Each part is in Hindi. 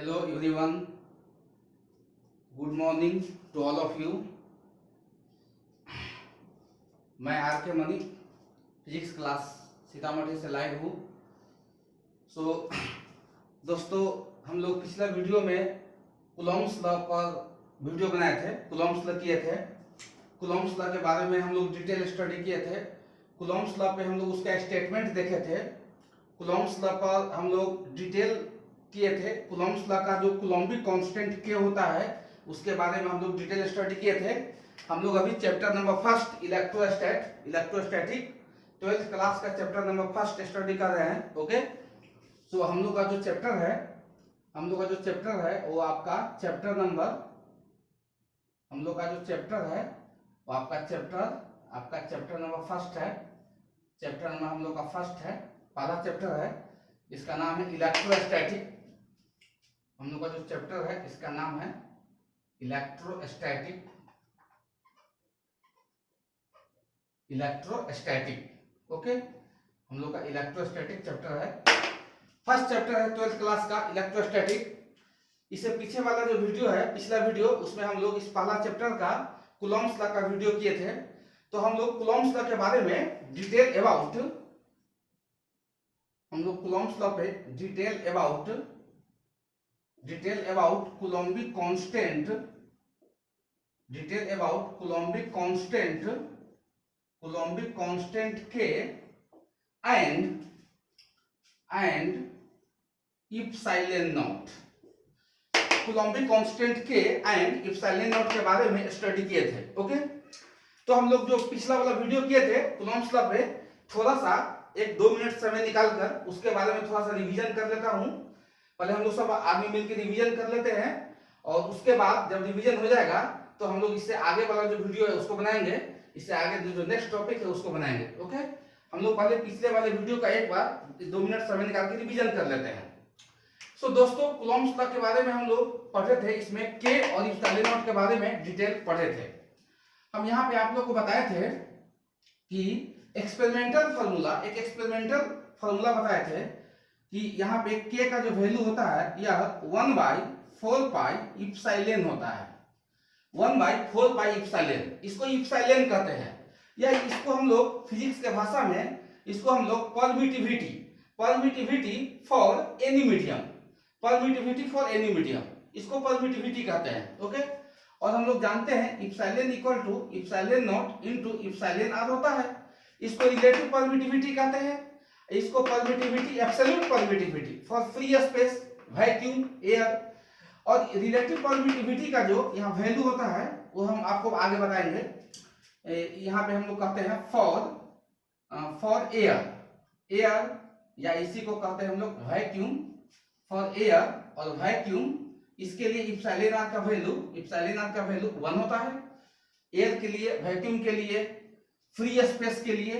Hello everyone, good morning to all of you. मैं R K Mani physics class Sitamarhi से लाइव हूँ। दोस्तों, हम लोग पिछला वीडियो में कूलॉम्स लॉ पर वीडियो बनाए थे, कूलॉम्स लॉ किए थे। कूलॉम्स लॉ के बारे में हम लोग डिटेल स्टडी किए थे। कूलॉम्स लॉ पे हम लोग उसका स्टेटमेंट देखे थे। कूलॉम्स लॉ पर हम लोग डिटेल किए थे। कूलॉम्स लॉ का जो कूलॉम्बिक कांस्टेंट के होता है उसके बारे में हम लोग डिटेल स्टडी किए थे। हम लोग अभी chapter number first electrostatic 12th class का चैप्टर नंबर फर्स्ट स्टडी कर रहे हैं। ओके, सो हम लोग का जो चैप्टर है वो आपका चैप्टर नंबर नंबर फर्स्ट है। चैप्टर नंबर हम लोग का फर्स्ट है, पहला चैप्टर है। इसका नाम है इलेक्ट्रोस्टैटिक। हम लोग का जो चैप्टर है इसका नाम है इलेक्ट्रोस्टैटिक। ओके, हम लोग का इलेक्ट्रोस्टैटिक चैप्टर है, फर्स्ट चैप्टर है 12th क्लास का इलेक्ट्रोस्टैटिक। इससे पीछे वाला जो वीडियो है, पिछला वीडियो, उसमें हम लोग इस पहला चैप्टर का कूलॉम्स लॉ का वीडियो किए थे। तो हम लोग कूलॉम्स लॉ के बारे में डिटेल अबाउट कूलॉम्बिक कांस्टेंट के एंड इप्सिलॉन नॉट। कूलॉम्बिक कांस्टेंट के एंड इप्सिलॉन नॉट के बारे में स्टडी किए थे। ओके, तो हम लोग जो पिछला वाला वीडियो किए थे कूलॉम्स लॉ पे, थोड़ा सा 1-2 मिनट समय निकालकर उसके बारे में थोड़ा सा रिवीजन कर लेता हूं। पहले हम लोग सब आदमी मिलकर रिवीजन कर लेते हैं, और उसके बाद जब रिवीजन हो जाएगा तो हम लोग इससे आगे वाला जो वीडियो है उसको बनाएंगे। इससे आगे जो नेक्स्ट टॉपिक है उसको बनाएंगे। ओके, हम लोग पहले पिछले वाले वीडियो का एक बार 2 मिनट समय निकाल के रिवीजन कर लेते हैं। दोस्तों, कूलॉम्स लॉ के बारे में हम लोग पढ़े थे, इसमें के और इप्सिलॉन नॉट के बारे में डिटेल पढ़े थे। हम यहाँ पे आप लोग को बताए थे कि एक्सपेरिमेंटल फार्मूला बताए थे कि यहाँ पे के का जो वैल्यू होता है यह 1/4 पाई इप्सिलॉन होता है। 1/4 पाई इप्सिलॉन, इसको इप्सिलॉन कहते हैं, या इसको हम लोग फिजिक्स के भाषा में इसको हम लोग परमिटिविटी फॉर एनी मीडियम, इसको परमिटिविटी कहते हैं। ओके, और हम लोग जानते हैं epsilon equal to epsilon naught into epsilon R होता है। इसको रिलेटिव परमिटिविटी कहते हैं, इसको permittivity, absolute permittivity for free space, vacuum, air. और रिलेटिव परमिटिविटी का जो यहाँ वैल्यू होता है वो हम आपको आगे बताएंगे। यहाँ पे हम लोग कहते हैं फॉर एयर, या इसी को कहते हैं हम लोग वैक्यूम, फॉर एयर और वैक्यूम। इसके लिए इप्सिलॉन आर का वैल्यू 1 होता है। एयर के लिए, वैक्यूम के लिए, फ्री स्पेस के लिए,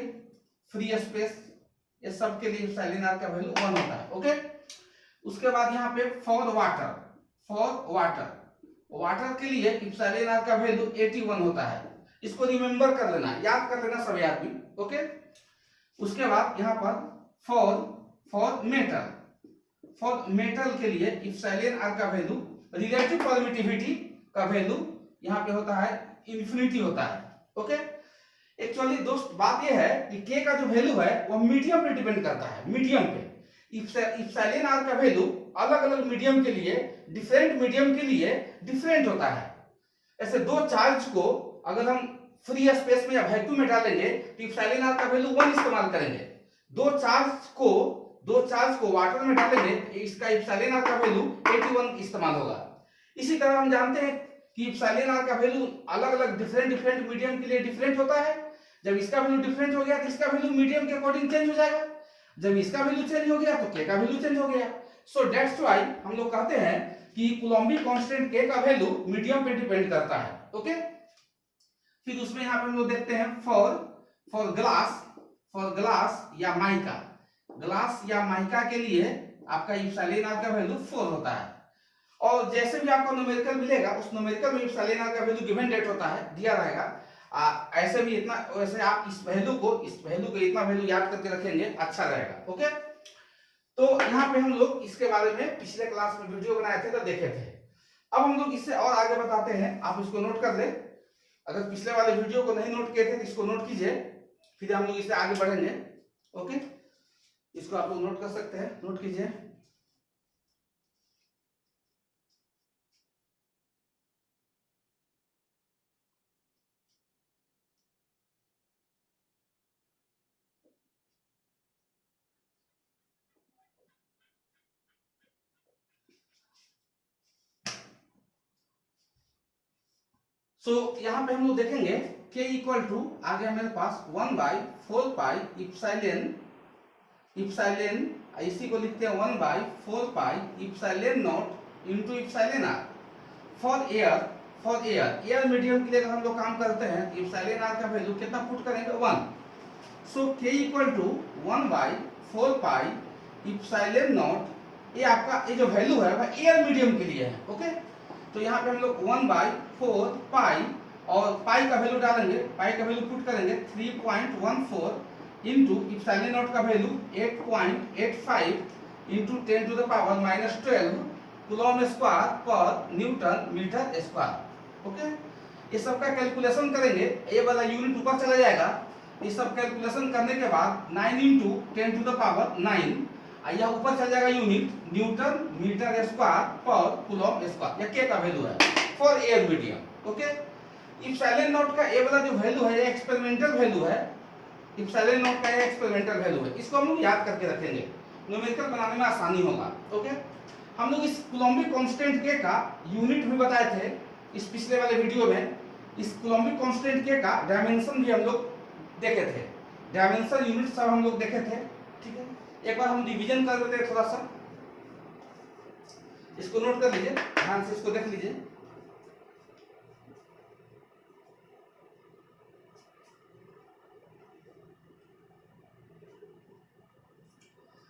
ये सब के लिए इप्सिलॉन आर का वैल्यू 1 होता है। ओके, उसके बाद यहाँ पे फॉर वाटर के लिए इप्सिलॉन आर का वैल्यू 81 होता है। इसको रिमेंबर कर लेना, याद कर लेना सभी आदमी। ओके, उसके बाद यहाँ पर फॉर मेटल के लिए इप्सिलॉन आर का वैल्यू, रिलेटिव परमिटिविटी का वैल्यू यहाँ पे होता है इन्फिनिटी होता है। ओके, एक्चुअली दोस्त बात ये है कि के का जो वैल्यू है वो मीडियम पे डिपेंड करता है, मीडियम पे। इप्सिलॉन आर का वैल्यू अलग अलग मीडियम के लिए, डिफरेंट मीडियम के लिए डिफरेंट होता है। ऐसे दो चार्ज को अगर हम फ्री स्पेस में या वैक्यूम में डालेंगे तो इप्सिलॉन आर का वैल्यू 1 इस्तेमाल करेंगे। दो चार्ज को वाटर में डालेंगे, इसका इप्सिलॉन आर का वैल्यू 81 इस्तेमाल होगा। इसी तरह हम जानते हैं कि इप्सिलॉन आर का वैल्यू अलग अलग डिफरेंट मीडियम के लिए डिफरेंट होता है। जब इसका वैल्यू डिफरेंट हो गया तो इसका वैल्यू मीडियम के अकॉर्डिंग चेंज हो जाएगा। जब इसका वैल्यू चेंज हो गया तो के का वैल्यू चेंज हो गया। सो दैट्स व्हाई हम लोग कहते हैं कि कूलॉम्बिक कांस्टेंट के का वैल्यू मीडियम पे डिपेंड करता है। ओके, फिर उसमें यहाँ पे हम लोग देखते हैं फॉर ग्लास या माइका। ग्लास या माइका के लिए आपका इप्सिलॉन आर का वैल्यू 4 होता है। और जैसे भी आपको न्यूमेरिकल मिलेगा उस न्यूमेरिकल में इप्सिलॉन आर का वैल्यू गिवन डेट होता है, दिया रहेगा। ऐसे भी इतना, वैसे आप इस वैल्यू को इतना वैल्यू याद करके रखेंगे, अच्छा रहेगा। ओके, तो यहाँ पे हम लोग इसके बारे में पिछले क्लास में वीडियो बनाए थे तो देखे थे। अब हम लोग इससे और आगे बताते हैं, आप इसको नोट कर ले। अगर पिछले वाले वीडियो को नहीं नोट किए थे तो इसको नोट कीजिए, फिर हम लोग इससे आगे बढ़ेंगे। ओके, इसको आप लोग नोट कर सकते हैं, नोट कीजिए। यहाँ पे हम लोग देखेंगे k इक्वल टू आ गया मेरे पास 1/4 पाई इप्सिलॉन इसी को लिखते हैं 1/4 pi epsilon naught into epsilon r for air medium के लिए अगर हम लोग काम करते हैं तो इप्सिलॉन r का वैल्यू कितना पुट करेंगे 1। So k equal to 1/4 pi epsilon naught, ये आपका ये जो वैल्यू है वह एयर मीडियम के लिए है। ओके, तो यहाँ पे हम लोग 1/4 पाई और पाई का वैल्यू डालेंगे, पाई का वैल्यू पुट करेंगे 3.14 इंटू इप्सिलॉन नॉट का value 8.85 into 10 to the power -12 coulomb square per newton metre square. Okay, ये सब का कैलकुलेशन करेंगे, ये वाला यूनिट ऊपर चला जाएगा। ये सब कैलकुलेशन करने के बाद 9 इंटू 10 टू द पावर 9, यह ऊपर चल जाएगा unit newton metre square per coulomb square, यह के का वैल्यू है for air medium. Okay, epsilon naught का ये वाला जो वैल्यू है ये एक्सपेरिमेंटल वैल्यू है, इप्सिलॉन नॉट का ये एक्सपेरिमेंटल वैल्यू है, इसको हम लोग याद करके रखेंगे, न्यूमेरिकल बनाने में आसानी होगा। ओके, हम लोग इस कूलम्बिक कांस्टेंट के का यूनिट भी बताए थे इस पिछले वाले वीडियो में। इस कूलम्बिक कांस्टेंट के का डायमेंशन भी हम लोग देखे थे, डायमेंशन यूनिट सब हम लोग देखे थे। ठीक है, एक बार हम रिवीजन कर देते हैं थोड़ा सा, इसको नोट कर लीजिए, ध्यान से इसको देख लीजिए।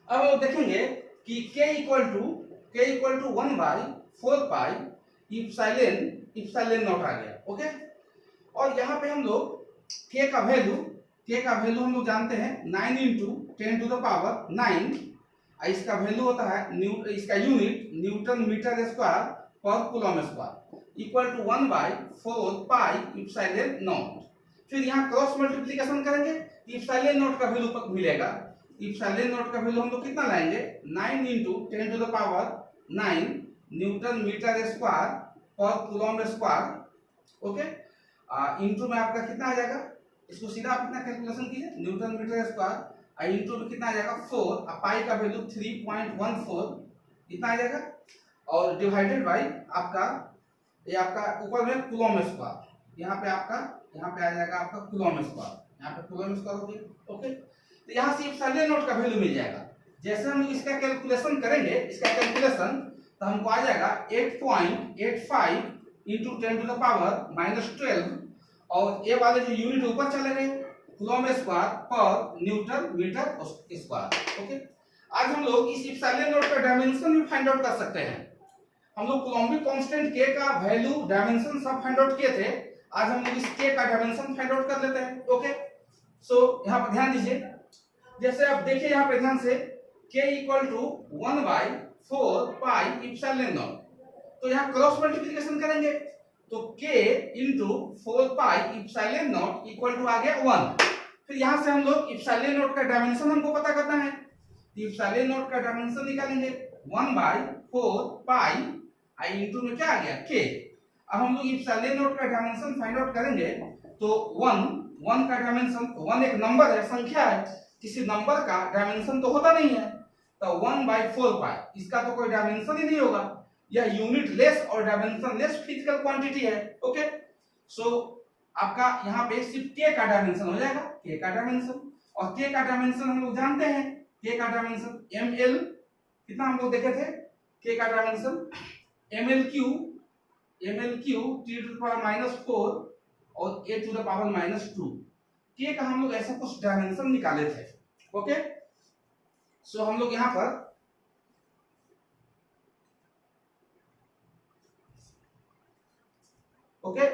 अब हम देखेंगे कि k equal to 1/4 pi epsilon naught आ गया। ओके, और यहाँ पे हम लोग k का वैल्यू हम लोग जानते हैं 9 इंटू 10 टू द पावर 9, इसका वैल्यू होता है इसका unit newton metre square per coulomb square equal to 1/4 pi epsilon naught. फिर यहाँ क्रॉस मल्टीप्लिकेशन करेंगे, इप्सिलॉन नॉट का वैल्यू मिलेगा। इप्सिलॉन नॉट का वैल्यू हम लोग कितना लाएंगे 9 into 10 to the power 9 newton metre square per coulomb square. Okay, into में आपका कितना आ जाएगा, इसको सीधा आप कितना कैलकुलेशन कीजिए, न्यूटन मीटर स्क्वायर इंटू में कितना आ जाएगा 4, पाई का वैल्यू 3.14 इतना आ जाएगा, और डिवाइडेड बाय आपका ये आपका ऊपर में कूलम स्क्वायर, यहाँ पे आ जाएगा आपका कूलम स्क्वायर, यहाँ पे कूलम स्क्वायर हो गया। ओके, तो यहाँ से इप्सिलॉन नॉट का वैल्यू मिल जाएगा। जैसे हम इसका कैलकुलेशन करेंगे, तो हमको आ जाएगा 8.85 इंटू 10 टू द पावर -12, और ये वाले जो यूनिट ऊपर चले गए coulomb square per newton metre square. Okay, आज हम लोग इस इप्सिलॉन नॉट का डायमेंशन भी फाइंड आउट कर सकते हैं। हम लोग कूलम्बिक कांस्टेंट k का वैल्यू डायमेंशन सब फाइंड आउट किए थे, आज हम लोग इस k का डायमेंशन फाइंड आउट कर लेते हैं। ओके, सो यहाँ पर ध्यान दीजिए, जैसे आप देखिए यहाँ पे ध्यान से k equal to 1/4 pi epsilon naught, तो यहाँ क्रॉस मल्टीप्लिकेशन करेंगे तो k into 4 pi epsilon naught equal to आ गया 1। फिर यहाँ से हम लोग इप्सिलॉन नॉट का डायमेंशन हमको पता करना है, इप्सिलॉन नॉट का डायमेंशन निकालेंगे 1/4 पाई आई इंटू में क्या आ गया k। अब हम लोग इप्सिलॉन नॉट का डायमेंशन फाइंड आउट करेंगे तो 1 का डायमेंशन, 1 एक नंबर है, संख्या है, किसी नंबर का डायमेंशन तो होता नहीं है, तो 1/4 पाई इसका तो कोई डायमेंशन ही नहीं होगा, यह यूनिट लेस और डायमेंशन लेस फिजिकल क्वांटिटी है। ओके, सो आपका यहाँ पे सिर्फ k का डायमेंशन हो जाएगा, k का डायमेंशन, और k का डायमेंशन हम लोग जानते हैं, k का डायमेंशन ml कितना हम लोग देखे थे, k का dimension ml cube t to the power -4 और a to the power -2, k का हम लोग ऐसा कुछ डायमेंशन निकाले थे। ओके, सो हम लोग यहाँ पर ओके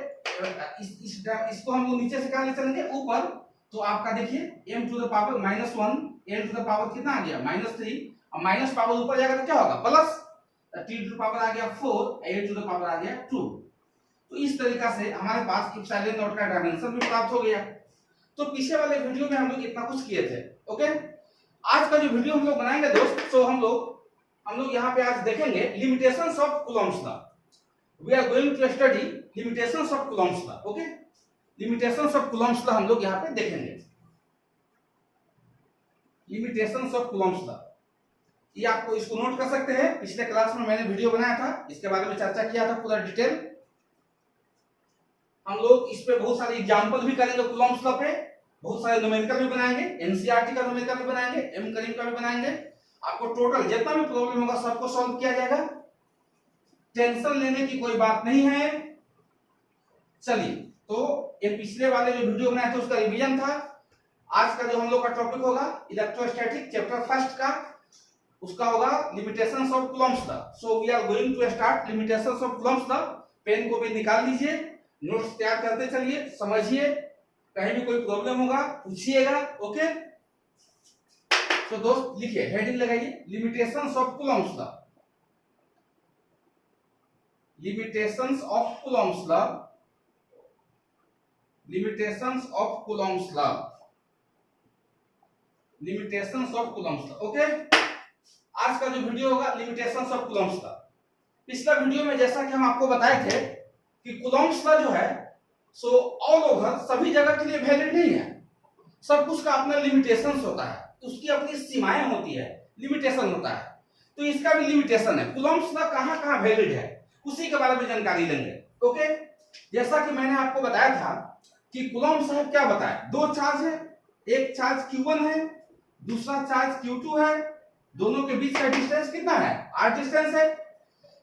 इसको हम लोग नीचे से कहाँ ले चलेंगे ऊपर, तो आपका देखिए m to the power -1 n to the power कितना आ गया -3 अब माइनस पावर ऊपर जाएगा तो क्या होगा plus, t to the power आ गया 4, a टू द पावर आ गया 2। तो इस तरीका से हमारे पास इप्सिलॉन नॉट का डायमेंशन भी प्राप्त हो गया। तो पीछे वाले वीडियो में हम लोग इतना कुछ किए थे। ओके, आज का जो वीडियो हम लोग बनाएंगे दोस्त, तो हम लोग यहाँ पे आज देखेंगे limitations of Coulomb's law. We are going to study limitations of Coulomb's law. Okay, limitations of Coulomb's law हम लोग यहाँ पे देखेंगे। लिमिटेशंस ऑफ कूलम्ब्स लॉ, ये आपको इसको नोट कर सकते हैं। पिछले क्लास में मैंने वीडियो बनाया था, इसके बारे में चर्चा किया था पूरा डिटेल। हम लोग इस पे बहुत सारे एग्जांपल भी करेंगे कूलम्ब्स लॉ पे, बहुत सारे न्यूमेरिकल भी बनाएंगे, एनसीईआरटी का न्यूमेरिकल भी बनाएंगे, एम करीम का भी बनाएंगे। आपको टोटल जितना भी प्रॉब्लम होगा सबको सॉल्व किया जाएगा, टेंशन लेने की कोई बात नहीं है। चलिए, तो ये पिछले वाले जो वीडियो बनाए थे उसका रिवीजन था। आज का जो हम लोग का टॉपिक होगा इलेक्ट्रोस्टैटिक चैप्टर फर्स्ट का, उसका होगा limitations of Coulomb's law. So we are going to start limitations of Coulomb's law. Pen को भी निकाल लीजिए, नोट्स तैयार करते चलिए, समझिए, कहीं भी कोई प्रॉब्लम होगा पूछिएगा। ओके, तो दोस्त लिखिए, हेडिंग लगाइए limitations of Coulomb's law. Limitations of Coulomb's law, limitations of Coulomb's law, limitations of Coulomb's law. Okay, आज का जो वीडियो होगा लिमिटेशंस ऑफ कूलम्ब्स लॉ। पिछला वीडियो में जैसा कि हम आपको बताए थे कि कूलम्ब्स लॉ जो है सो ऑल ओवर सभी जगह के लिए वैलिड नहीं है, सब कुछ का अपना लिमिटेशंस होता है, उसकी अपनी सीमाएं होती है, लिमिटेशन होता है। तो इसका भी लिमिटेशन है। कूलम्ब्स लॉ कहां-कहां वैलिड है उसी के बारे में जानकारी लेंगे। ओके, जैसा कि मैंने आपको बताया था कि कूलम्ब साहब क्या बताया, दो चार्ज है, एक चार्ज Q1 है, दूसरा चार्ज Q2 है, दोनों के बीच का डिस्टेंस कितना है, r डिस्टेंस है।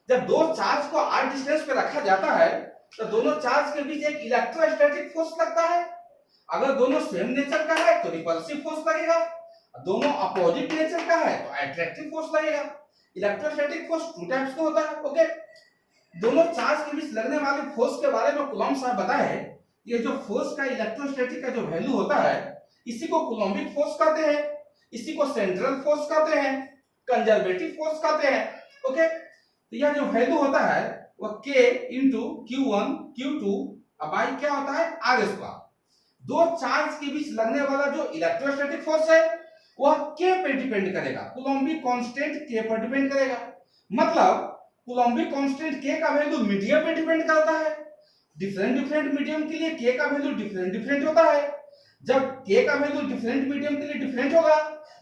जब दो चार्ज को r डिस्टेंस पे रखा जाता है तो दोनों चार्ज के बीच एक इलेक्ट्रोस्टैटिक फोर्स लगता है। अगर दोनों सेम नेचर का है तो रिपल्सिव फोर्स लगेगा, दोनों अपोजिट नेचर का है तो अट्रैक्टिव फोर्स लगेगा। इलेक्ट्रोस्टैटिक फोर्स टू टाइप्स का होता है। ओके, दोनों चार्ज के बीच लगने वाले फोर्स के बारे में कूलम्ब साहब बताए हैं। ये जो फोर्स का इलेक्ट्रोस्टैटिक का जो वैल्यू होता है इसी को कूलम्बिक फोर्स कहते हैं, इसी को सेंट्रल फोर्स कहते हैं, कंजर्वेटिव फोर्स कहते हैं। ओके, तो यह जो वैल्यू होता है वह K into Q1 Q2 by क्या होता है R स्क्वायर। दो चार्ज के बीच लगने वाला जो इलेक्ट्रोस्टैटिक फोर्स है वह K पे डिपेंड करेगा, कूलम्बिक कांस्टेंट K पर डिपेंड करेगा। मतलब कूलम्बिक कांस्टेंट K का वैल्यू मीडियम पे डिपेंड करता है। डिफरेंट मीडियम के लिए K का वैल्यू डिफरेंट होता है। जब K का वैल्यू डिफरेंट मीडियम के लिए डिफरेंट होगा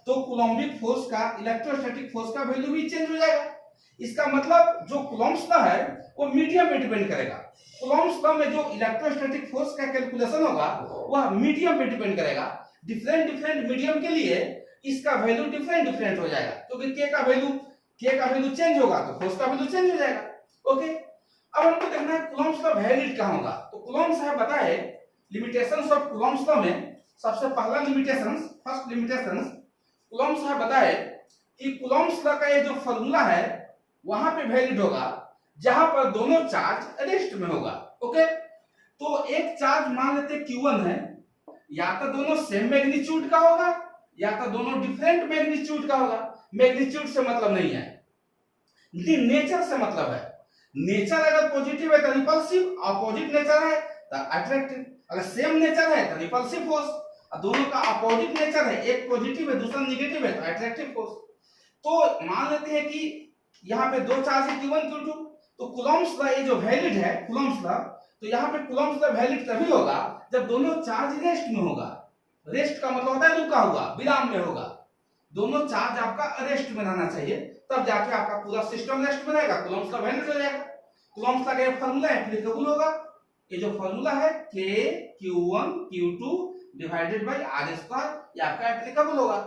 तो कूलम्बिक फोर्स का, इलेक्ट्रोस्टैटिक फोर्स का वैल्यू भी चेंज हो जाएगा। इसका मतलब जो कूलम्ब्स लॉ है वो मीडियम पे डिपेंड करेगा। कूलम्ब्स लॉ में जो इलेक्ट्रोस्टैटिक फोर्स का कैलकुलेशन होगा वह मीडियम पे डिपेंड करेगा। डिफरेंट मीडियम के लिए इसका वैल्यू डिफरेंट हो जाएगा, क्योंकि K का वैल्यू चेंज होगा तो फोर्स का वैल्यू चेंज हो जाएगा। ओके, अब हमको देखना है कूलम्ब्स लॉ वैलिड कहां होगा। तो कूलम्ब साहब बताए लिमिटेशंस ऑफ कूलम्ब्स लॉ में सबसे पहला लिमिटेशंस, फर्स्ट लिमिटेशंस कूलम्ब साहब बताए कि कूलम्ब्स लॉ का ये जो फार्मूला है वहां पे वैलिड होगा जहां पर दोनों चार्ज रेस्ट में होगा। ओके, तो एक चार्ज मान लेते Q1 है, या तो दोनों सेम मैग्नीट्यूड का होगा या तो दोनों डिफरेंट मैग्नीट्यूड का होगा। मैग्नीट्यूड से मतलब नहीं है, नेचर से मतलब है। नेचर अगर पॉजिटिव है तो रिपल्सिव, अपोजिट नेचर है तो अट्रैक्टिव। अगर सेम नेचर है तो रिपल्सिव फोर्स, और दोनों का अपोजिट नेचर है, एक पॉजिटिव है दूसरा नेगेटिव है तो अट्रैक्टिव फोर्स। तो मान लेते हैं कि यहाँ पे दो चार्ज है Q1 Q2, तो कूलम्ब्स लॉ ये जो वैलिड है कूलम्ब्स लॉ, तो यहाँ पे कूलम्ब्स लॉ वैलिड तभी होगा जब दोनों चार्ज रेस्ट में होगा। रेस्ट का मतलब होता है रुका हुआ, विराम में होगा। दोनों चार्ज आपका रेस्ट में रहना चाहिए, तब जाके आपका पूरा सिस्टम रेस्ट में रहेगा, कूलम्ब्स लॉ वैलिड हो जाएगा। कूलम्ब्स लॉ का ये फार्मूला एप्लीकेबल होगा। ये जो फार्मूला है K Q1 Q2 divided by R square, ये आपका एप्लीकेबल होगा।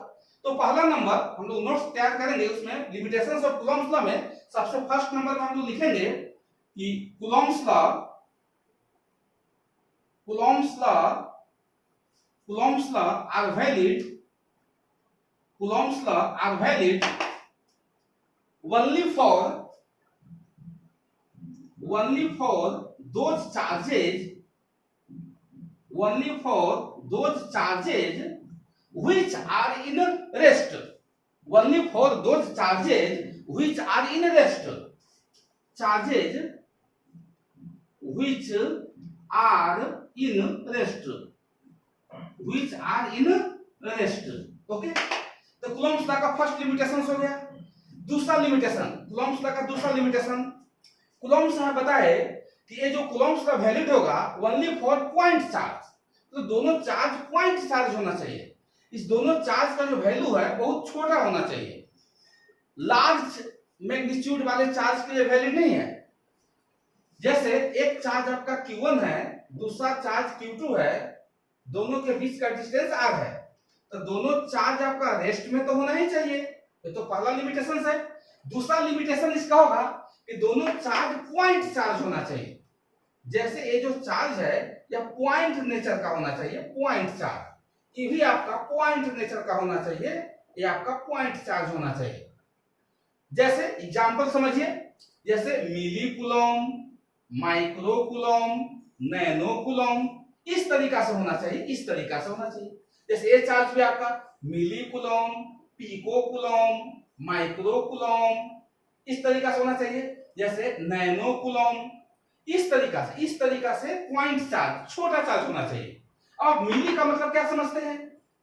तो पहला नंबर हम लोग नोट्स तैयार करेंगे, उसमें लिमिटेशंस ऑफ कूलम्ब्स लॉ में सबसे फर्स्ट नंबर में हम लोग लिखेंगे कि Coulomb's law are valid, Coulomb's law are valid only for those charges which are in rest, only for those charges which are in rest. Charges which are in rest. Which are in rest. Okay, तो कूलम्ब्स लॉ का फर्स्ट लिमिटेशन हो गया। दूसरा लिमिटेशन, कूलम्ब्स लॉ का दूसरा लिमिटेशन, कूलम्ब्स हमें बताए कि ये जो कूलम्ब्स का वैलिड होगा ओनली फॉर पॉइंट चार्ज, तो दोनों चार्ज पॉइंट चार्ज होना चाहिए। इस दोनों चार्ज का जो वैल्यू है बहुत छोटा होना चाहिए। लार्ज मैग्नीट्यूड वाले चार्ज के लिए वैलिड नहीं है। जैसे एक चार्ज आपका Q1 है, दूसरा चार्ज Q2 है, दोनों के बीच का डिस्टेंस r है, तो दोनों चार्ज आपका रेस्ट में तो होना ही चाहिए, ये तो पहला लिमिटेशन है। दूसरा लिमिटेशन इसका होगा कि दोनों चार्ज पॉइंट चार्ज होना चाहिए। जैसे ये जो चार्ज है यह पॉइंट नेचर का होना चाहिए, पॉइंट चार्ज, ये भी आपका पॉइंट नेचर का होना चाहिए, ये आपका पॉइंट चार्ज होना चाहिए। जैसे एग्जांपल समझिए, जैसे milli coulomb, micro coulomb, nano coulomb, इस तरीका से होना चाहिए, इस तरीका से होना चाहिए। जैसे ये चार्ज भी आपका milli coulomb, pico coulomb, micro coulomb, इस तरीका से होना चाहिए। जैसे नैनो कूलम, इस तरीका से पॉइंट चार्ज, छोटा चार्ज होना चाहिए। अब मिली का मतलब क्या समझते हैं?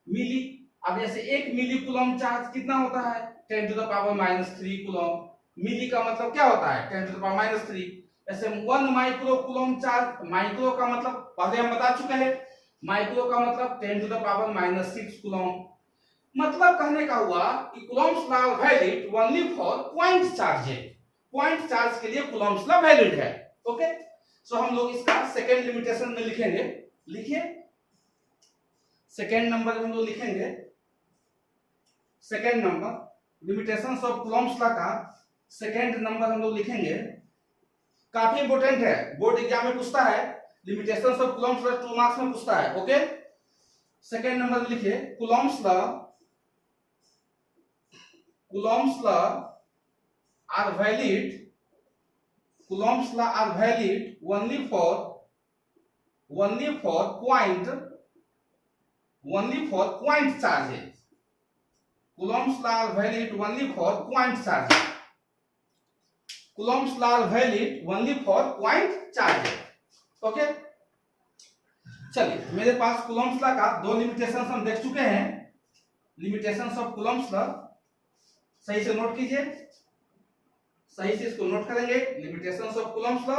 मिली, अब जैसे 1 मिली कूलम चार्ज कितना होता है? 10 टू द पावर -3 कूलम। मिली का मतलब क्या होता है? 10 टू द पावर -3। ऐसे 1 माइक्रो कूलम चार्ज, माइक्रो का मतलब पहले हम बता चुके हैं, माइक्रो का मतलब 10 टू द पावर -6 कूलम। मतलब कहने का हुआ कि Coulomb's law valid only for point charges, point charge के लिए कूलम्स लॉ वैलिड है। ओके, सो हम लोग इसका सेकेंड लिमिटेशन में लिखेंगे। लिखिए, सेकेंड नंबर में हम लोग लिखेंगे, second number limitations of Coulomb's law का सेकेंड नंबर हम लोग लिखेंगे। काफी इंपोर्टेंट है, बोर्ड एग्जाम में पूछता है, limitations of Coulomb's law 2 marks में पूछता है। ओके, सेकेंड नंबर में लिखिए, Coulomb's law are valid, Coulomb's law are valid only for point charges. Coulomb's law are valid only for point charges. Coulomb's law are valid only for point charges. Okay, चलिए, मेरे पास Coulomb's law का 2 लिमिटेशंस हम देख चुके हैं। लिमिटेशंस ऑफ Coulomb's law सही से नोट कीजिए, सही से इसको नोट करेंगे, लिमिटेशंस ऑफ कूलम्स लॉ।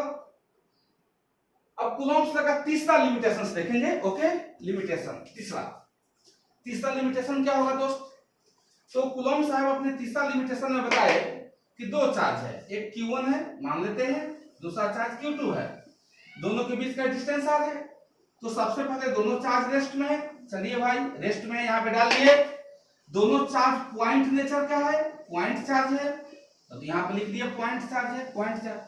अब कूलम्स लॉ का तीसरा लिमिटेशंस देखेंगे। ओके, लिमिटेशन तीसरा लिमिटेशन क्या होगा दोस्त? तो कूलम साहब अपने तीसरा लिमिटेशन में बताए कि 2 चार्ज है, एक Q1 है मान लेते हैं, दूसरा चार्ज Q2 है, दोनों के बीच का डिस्टेंस r है। तो सबसे पहले दोनों चार्ज रेस्ट में है, चलिए भाई रेस्ट में यहाँ पे डाल दिए। दोनों चार्ज पॉइंट नेचर का है, पॉइंट चार्ज है, तो यहाँ पे लिख दिया पॉइंट चार्ज है, पॉइंट चार्ज।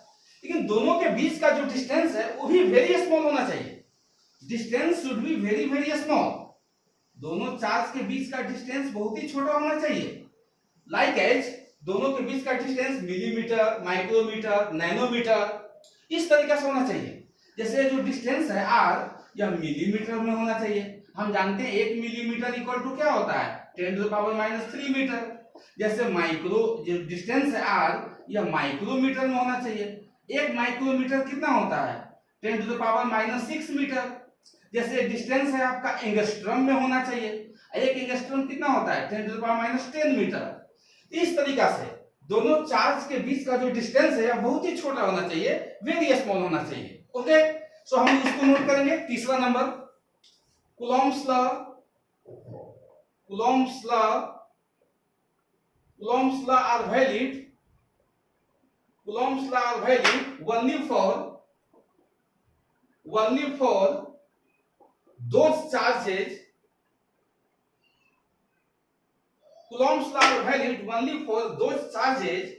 लेकिन दोनों के बीच का जो डिस्टेंस है वो भी वेरी स्मॉल होना चाहिए। Distance should be very very small. दोनों चार्ज के बीच का डिस्टेंस बहुत ही छोटा होना चाहिए। लाइक एज दोनों के बीच का डिस्टेंस मिलीमीटर, माइक्रोमीटर, नैनोमीटर, इस तरीके से होना चाहिए। जैसे जो डिस्टेंस है r यह मिलीमीटर में होना चाहिए। हम जानते हैं 1 मिलीमीटर इक्वल टू क्या होता है? 10 टू द पावर -3 मीटर। जैसे माइक्रो जो डिस्टेंस है r यह माइक्रोमीटर में होना चाहिए। 1 माइक्रोमीटर कितना होता है? 10 टू द पावर -6 मीटर। जैसे डिस्टेंस है आपका एंगस्ट्रम में होना चाहिए, 1 एंगस्ट्रम कितना होता है? 10 टू द पावर -10 मीटर। इस तरीका से दोनों चार्ज के बीच का जो डिस्टेंस है यह बहुत ही छोटा होना चाहिए, वेरी स्मॉल होना चाहिए। ओके, सो हम इसको नोट करेंगे। तीसरा number, Coulomb's law are valid only for those charges. Coulomb's law are valid only for those charges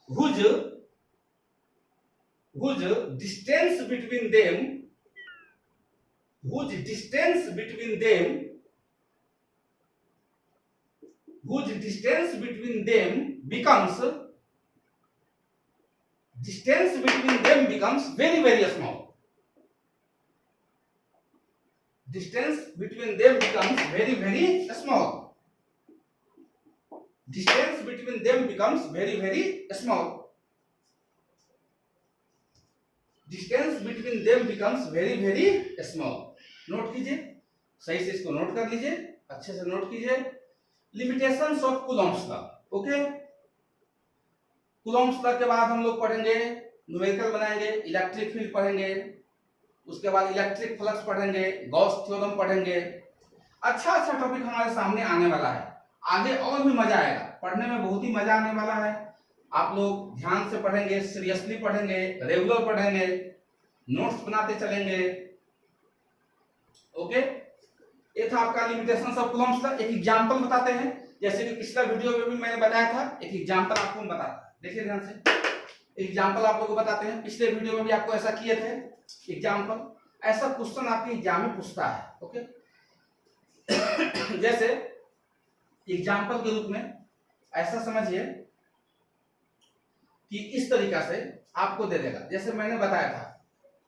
whose distance between them becomes very very small. distance between them becomes very very small. Distance between them becomes very very small. Distance between them becomes very very small. Note कीजिए, सही से इसको नोट कर लीजिए, अच्छे से नोट कीजिए. Limitations of Coulomb's law. Okay, Coulomb's law के बाद हम लोग पढ़ेंगे न्यूमेरिकल बनाएंगे, इलेक्ट्रिक फील्ड पढ़ेंगे, उसके बाद इलेक्ट्रिक फ्लक्स पढ़ेंगे, गॉस थ्योरम पढ़ेंगे. अच्छा अच्छा टॉपिक हमारे सामने आने वाला है. आगे और भी मजा आएगा, पढ़ने में बहुत ही मजा आने वाला है. आप लोग ध्यान से पढ़ेंगे, सीरियसली पढ़ेंगे, रेगुलर पढ़ेंगे, नोट्स बनाते चलेंगे. ओके, ये था आपका लिमिटेशंस ऑफ कूलॉम्स लॉ. एक एग्जांपल बताते हैं, जैसे कि पिछला वीडियो में भी मैंने बताया था. एक एग्जांपल आपको हम बताते हैं, देखिए ध्यान से. एग्जांपल आप लोगों को बताते हैं. पिछले वीडियो में भी आपको ऐसा किए थे एग्जांपल. ऐसा क्वेश्चन आपके एग्जाम में पूछता है. ओके, जैसे एग्जांपल के रूप में ऐसा समझिए कि इस तरीका से आपको दे देगा, जैसे मैंने बताया था,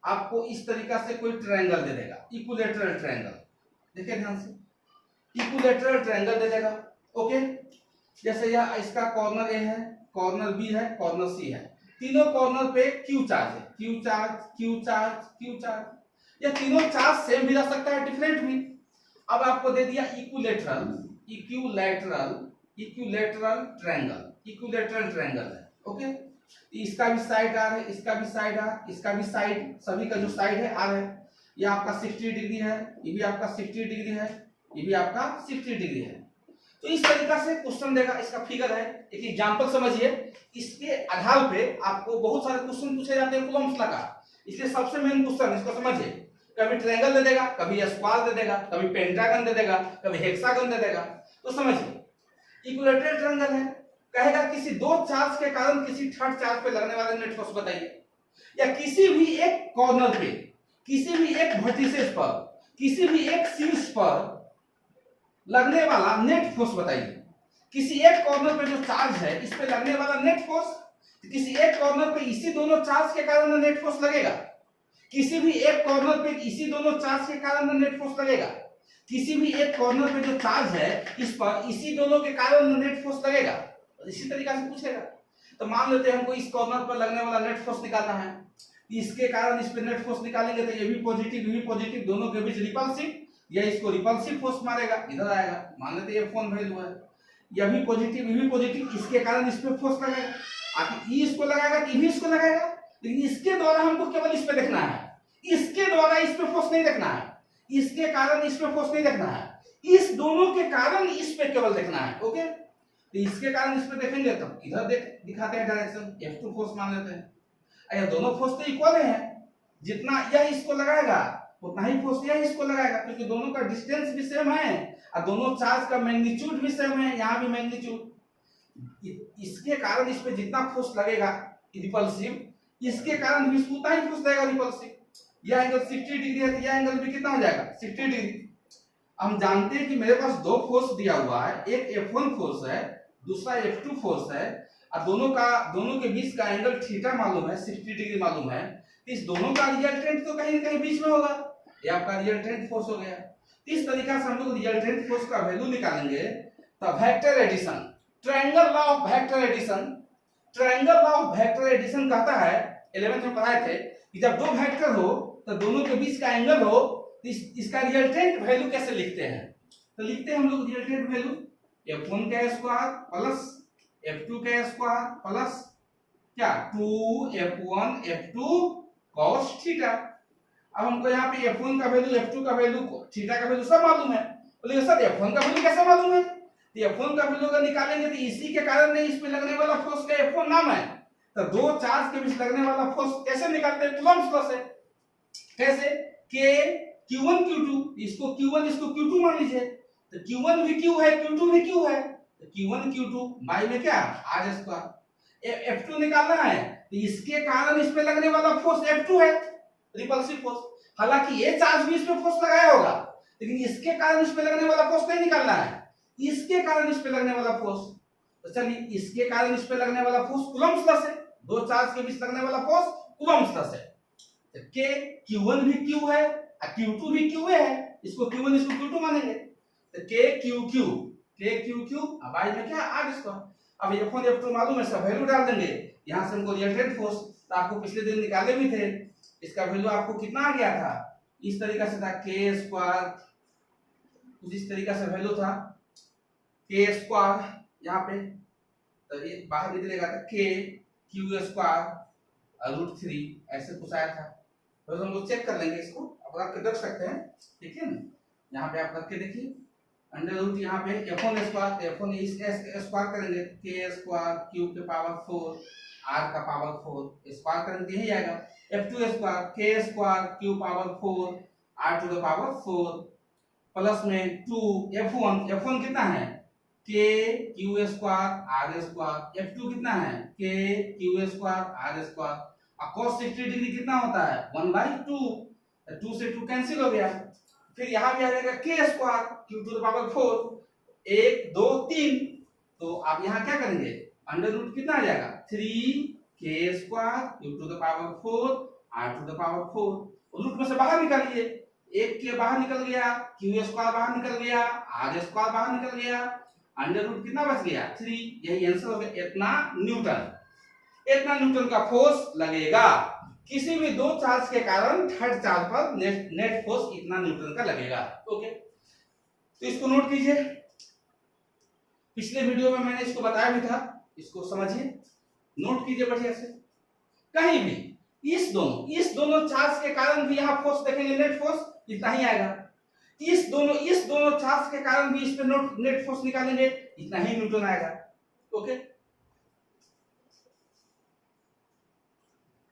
आपको इस तरीका से कोई ट्रायंगल दे देगा, इक्विलैटरल ट्रायंगल. देखिए ध्यान से, इक्विलैटरल ट्रायंगल दे देगा. ओके, जैसे यह इसका कॉर्नर ए है, कॉर्नर बी है, कॉर्नर सी है. तीनों कॉर्नर पे क्यू चार्ज है, Q charge, Q charge, Q charge. यह तीनों चार्ज सेम भी रह सकता है, डिफरेंट भी. अब आपको दे दिया equilateral, equilateral, equilateral triangle, equilateral triangle है. ओके, इसका भी साइड आर है, इसका भी साइड आर, इसका भी साइड, सभी का जो साइड है आर है. ये आपका 60 डिग्री है, ये भी आपका 60 डिग्री है, ये भी आपका 60 डिग्री है. तो इस तरीका से क्वेश्चन देगा. इसका फिगर है, एक एग्जांपल समझिए. इसके आधार पे आपको बहुत सारे क्वेश्चन पूछे जाते हैं कूलॉम्स लॉ का, इसलिए सबसे मेन क्वेश्चन इसको समझिए. कभी ट्रायंगल दे देगा, कभी स्क्वायर दे देगा, कभी पेंटागन दे देगा, कभी हेक्सागन दे देगा. तो समझिए, इक्विलैटरल ट्रायंगल है, कहेगा किसी दो चार्ज के कारण किसी थर्ड चार्ज पे लगने वाला नेट फोर्स बताइए, या किसी भी एक कॉर्नर पे, किसी भी एक वर्टिसेस पर, किसी भी एक शीर्ष पर लगने वाला नेट फोर्स बताइए. किसी एक कॉर्नर पे जो चार्ज है इस पे लगने वाला नेट फोर्स, किसी एक कॉर्नर पे इसी दोनों चार्ज के कारण नेट फोर्स लगेगा. किसी भी एक कॉर्नर पे इसी दोनों चार्ज के कारण नेट फोर्स लगेगा. किसी भी एक कॉर्नर पे जो चार्ज है इस पर इसी दोनों के कारण नेट फोर्स लगेगा. इसी तरीका से पूछेगा. तो मान लेते हैं हमको इस कॉर्नर पर लगने वाला नेट फोर्स निकालना है. इसके कारण इस पे नेट फोर्स निकालेंगे तो ये भी पॉजिटिव, ये भी पॉजिटिव, दोनों के बीच रिपल्सिव, या इसको रिपल्सिव फोर्स मारेगा, इधर आएगा. मान लेते हैं F1 वैल्यू है, यह भी पॉजिटिव, ये भी पॉजिटिव, इसके कारण इस पे फोर्स लगेगा. आखिर ई इसको लगाएगा कि भी इसको लगाएगा, लेकिन इसके द्वारा हमको केवल इस पे देखना है, इसके द्वारा इस पे फोर्स नहीं देखना है, इसके कारण इस पे फोर्स नहीं देखना है, इस दोनों के कारण इस पे केवल देखना है. ओके, तो इसके कारण इस पे देखेंगे तो इधर दिखाते हैं डायरेक्शन, F2 फोर्स मान लेते हैं. ये दोनों फोर्स तो इक्वल हैं, जितना यह इसको लगाएगा उतना ही फोर्स यह इसको लगाएगा, क्योंकि दोनों का डिस्टेंस भी सेम है और दोनों चार्ज का मैग्नीट्यूड भी सेम है. यहाँ भी मैग्नीट्यूड, इसके कारण इस पे जितना फोर्स लगेगा रिपल्सिव, इसके कारण भी इसको उतना ही फोर्स लगेगा रिपल्सिव. यह एंगल 60 डिग्री है तो यह एंगल भी कितना हो जाएगा, 60 डिग्री. हम जानते हैं कि मेरे पास दो फोर्स दिया हुआ है, एक F1 फोर्स है, दूसरा F2 फोर्स है, और दोनों के बीच का एंगल थीटा मालूम है, 60 डिग्री मालूम है. इस दोनों का रिजल्टेंट तो कहीं न कहीं बीच में होगा, ये आपका रिजल्टेंट फोर्स हो गया. इस तरीका से हम लोग रिजल्टेंट फोर्स का वैल्यू निकालेंगे. तो vector addition, triangle law of vector addition, triangle law of vector addition कहता है, 11th में पढ़ाए थे कि जब दो वेक्टर हो तो दोनों के बीच का एंगल हो तो इसका रिजल्टेंट वैल्यू कैसे लिखते हैं. तो लिखते हैं हम लोग रिजल्टेंट वैल्यू F1 का स्क्वायर प्लस F2 का स्क्वायर प्लस क्या 2F1 F2 cos थीटा. अब हमको यहाँ पे F1 का वैल्यू, F2 का वैल्यू, थीटा का वैल्यू सब मालूम है. बोले सर F1 का वैल्यू कैसे मालूम है? तो F1 का वैल्यू अगर निकालेंगे तो इसी के कारण नहीं, इस पे लगने वाला फोर्स का F1 नाम है. तो दो चार्ज के बीच लगने वाला फोर्स कैसे निकालते हैं, कूलॉम्स लॉ से. कैसे, K Q1 Q2, इसको Q1 इसको Q2 मान लीजिए. तो Q1 भी Q है, Q2 भी Q है, तो Q1 Q2 बाई में क्या R स्क्वायर. F2 निकालना है तो इसके कारण इस पे लगने वाला फोर्स F2 है, रिपल्सिव फोर्स. हालांकि ये चार्ज भी इस पे फोर्स लगाया होगा, लेकिन इसके कारण इस पे लगने वाला फोर्स नहीं निकालना है, इसके कारण इस पे लगने वाला फोर्स. तो चलिए, इसके कारण इस पे लगने वाला फोर्स कूलॉम्स लॉ से, दो चार्ज के बीच लगने वाला फोर्स कूलॉम्स लॉ से. K Q1 भी Q है, Q2 भी QA है, इसको Q1 इसको Q2 मानेंगे, तो KQQ अब आई में क्या R स्क्वायर। अब F1 F2 मालूम है, सब वैल्यू डाल देंगे, यहां से हमको रिजल्टेंट फोर्स तो आपको पिछले दिन निकाले भी थे, इसका वैल्यू आपको कितना आ गया था, इस तरीका से था K स्क्वायर, कुछ इस तरीका से वैल्यू था K स्क्वायर यहाँ पे, तो ये बाहर निकलेगा था KQ स्क्वायर √3 ऐसे कुछ आया था। तो हम लोग चेक कर लेंगे इसको, अब आप रख सकते हैं, ठीक है ना, यहाँ पे आप रख के देखिए अंडर रूट यहाँ पे F1 स्क्वायर, F1 इस स्क्वायर करेंगे K स्क्वायर Q के पावर 4 R का पावर 4 स्क्वायर करेंगे यही आएगा, F2 square K square Q power 4 R to the power 4 plus में 2 F1 कितना है K Q square R square, F2 कितना है K Q square R square, cos 60 degree कितना होता है 1/2, 2 से 2 कैंसिल हो गया, फिर यहाँ भी आ जाएगा K square Q to the power 4 1 2 3, तो आप यहाँ क्या करेंगे अंडर रूट कितना आ जाएगा 3K square Q to the power 4 R to the power 4, root में से बाहर निकालिए, 1 K बाहर निकल गया, Q स्क्वायर बाहर निकल गया, R स्क्वायर बाहर निकल गया, अंडर रूट कितना बच गया 3, यही आंसर हो गया, इतना न्यूटन का फोर्स लगेगा किसी भी दो चार्ज के कारण थर्ड चार्ज पर नेट फोर्स इतना न्यूटन का लगेगा। ओके, तो इसको नोट कीजिए, पिछले वीडियो में मैंने इसको बताया भी था, इसको समझिए, नोट कीजिए बढ़िया से। कहीं भी इस दोनों चार्ज के कारण भी यहाँ फोर्स देखेंगे, नेट फोर्स इतना ही आएगा, इस दोनों चार्ज के कारण भी इस पे नेट फोर्स निकालेंगे इतना ही न्यूटन आएगा। ओके,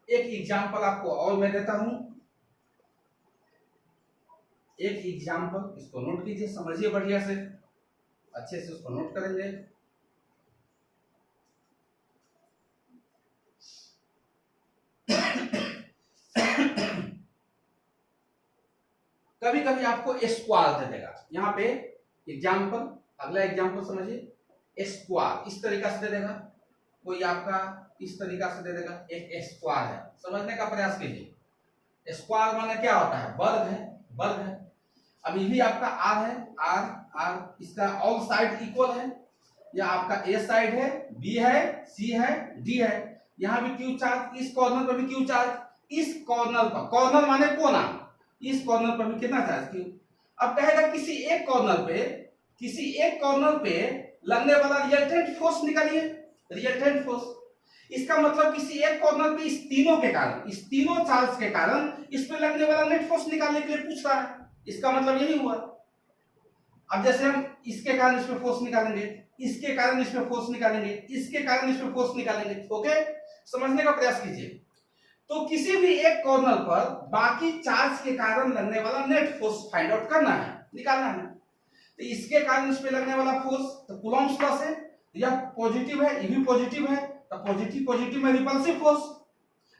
एक एग्जांपल आपको और मैं देता हूं, एक एग्जांपल, इसको नोट कीजिए, समझिए बढ़िया से, अच्छे से उसको नोट करेंगे। कभी कभी आपको स्क्वायर दे देगा, यहाँ पे एग्जांपल, अगला एग्जांपल समझिए, स्क्वायर इस तरीका से दे देगा, कोई आपका इस तरीका से दे देगा, एक स्क्वायर है, समझने का प्रयास कीजिए। स्क्वायर माने क्या होता है, वर्ग है। अब ये भी आपका R है, R इसका ऑल साइड इक्वल है, या आपका A साइड है, B है, C है, D है, यहाँ भी Q चार्ज, इस कॉर्नर पर भी Q चार्ज, इस कॉर्नर पर, कॉर्नर माने कोना, इस कॉर्नर पर भी कितना चार्ज Q। अब कहेगा किसी एक कॉर्नर पे लगने वाला रिजल्टेंट फोर्स निकालिए, रिजल्टेंट फोर्स, इसका मतलब किसी एक कॉर्नर पे इस तीनों चार्ज के कारण इस पे लगने वाला नेट फोर्स निकालने के लिए पूछ रहा है, इसका मतलब यही हुआ। अब जैसे हम इसके कारण इस पे फोर्स निकालेंगे, इसके कारण इस पे फोर्स निकालेंगे, इसके कारण इस पे फोर्स निकालेंगे। ओके, समझने का प्रयास कीजिए। तो किसी भी एक कॉर्नर पर बाकी चार्ज के कारण लगने वाला नेट फोर्स फाइंड आउट करना है, निकालना है। तो इसके कारण इस पे लगने वाला फोर्स, तो कूलम्ब्स लॉ है, यह पॉजिटिव है, ये भी पॉजिटिव है, तो पॉजिटिव में रिपल्सिव फोर्स,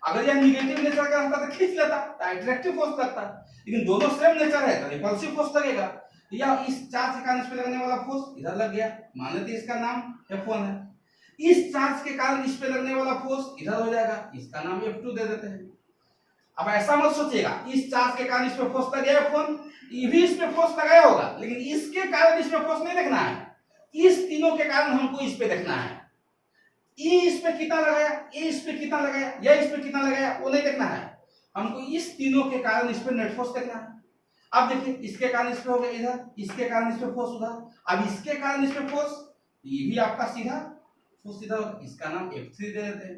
अगर यह निगेटिव नेचर का रहता तो खींच लेता, तो अट्रैक्टिव फोर्स लगता, लेकिन दोनों सेम नेचर है तो रिपल्सिव फोर्स लगेगा। या इस चार्ज के कारण इस पे लगने वाला फोर्स इधर लग गया, मान लेते इसका नाम F1 है, इस चार्ज के कारण इस पे लगने वाला फोर्स इधर हो जाएगा, इसका नाम F2 दे देते हैं। अब ऐसा मत सोचिएगा इस चार्ज के कारण इस पे फोर्स लग गया F1, ये भी इस पे फोर्स लगाया होगा, लेकिन इसके कारण इस पे फोर्स नहीं देखना है, इस तीनों के कारण हमको इस पे देखना है, E इस पे कितना लगाया, A इस पे कितना लगाया, या इस पे कितना लगाया, वो नहीं देखना है, हमको इस तीनों के कारण इस पे नेट फोर्स देखना है। अब देखिए इसके कारण इस पे हो गया इधर, इसके कारण इस पे फोर्स उधर, अब इसके कारण इस पे फोर्स, ये भी आपका सीधा फोर्स इधर, इसका नाम F3 दे देते हैं।